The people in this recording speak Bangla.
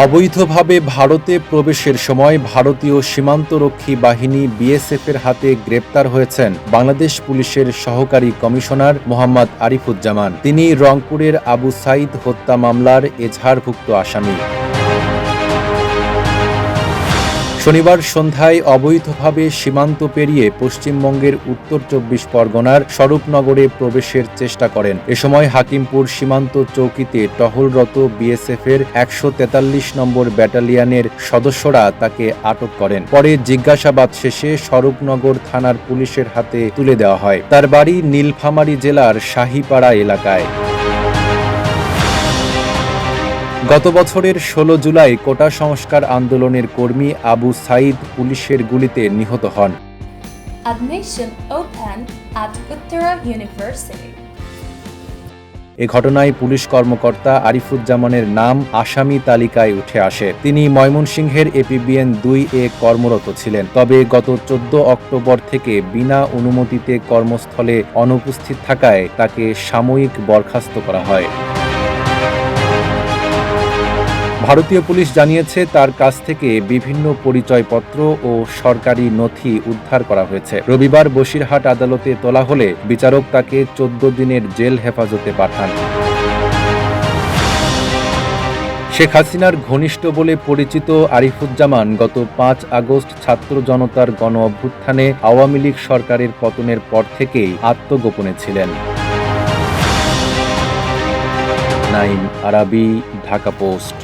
অবৈধভাবে ভারতে প্রবেশের সময় ভারতীয় সীমান্তরক্ষী বাহিনী বিএসএফের হাতে গ্রেপ্তার হয়েছেন বাংলাদেশ পুলিশের সহকারী কমিশনার মোহাম্মদ আরিফুজ্জামান। তিনি রংপুরের আবু সাইদ হত্যা মামলার এজাহারভুক্ত আসামি। শনিবার সন্ধ্যায় অবৈধভাবে সীমান্ত পেরিয়ে পশ্চিমবঙ্গের উত্তর ২৪ পরগনার স্বরূপনগরে প্রবেশের চেষ্টা করেন। এ সময় হাকিমপুর সীমান্ত চৌকিতে টহলরত বিএসএফের ১৪৩ নম্বর ব্যাটালিয়নের সদস্যরা তাকে আটক করেন। পরে জিজ্ঞাসাবাদ শেষে স্বরূপনগর থানার পুলিশের হাতে তুলে দেওয়া হয়। তার বাড়ি নীলফামারী জেলার শাহীপাড়া এলাকায়। গত বছরের ১৬ জুলাই কোটা সংস্কার আন্দোলনের কর্মী আবু সাইদ পুলিশের গুলিতে নিহত হন। Admission open at Uttara University. এ ঘটনায় পুলিশ কর্মকর্তা আরিফুজ্জামানের নাম আসামি তালিকায় উঠে আসে। তিনি ময়মনসিংহের এপিবিএন ২-এ কর্মরত ছিলেন। তবে গত ১৪ অক্টোবর থেকে বিনা অনুমতিতে কর্মস্থলে অনুপস্থিত থাকায় তাকে সাময়িক বরখাস্ত করা হয়। ভারতীয় পুলিশ জানিয়েছে তার কাছ থেকে বিভিন্ন পরিচয়পত্র ও সরকারি নথি উদ্ধার করা হয়েছে। রবিবার বসিরহাট আদালতে তোলা হলে বিচারক তাকে ১৪ দিনের জেল হেফাজতে পাঠান। শেখ হাসিনার ঘনিষ্ঠ বলে পরিচিত আরিফুজ্জামান গত ৫ আগস্ট ছাত্র জনতার গণ অভ্যুত্থানে আওয়ামী লীগ সরকারের পতনের পর থেকেই আত্মগোপনে ছিলেন। নাইম আরাবী, ঢাকা পোস্ট।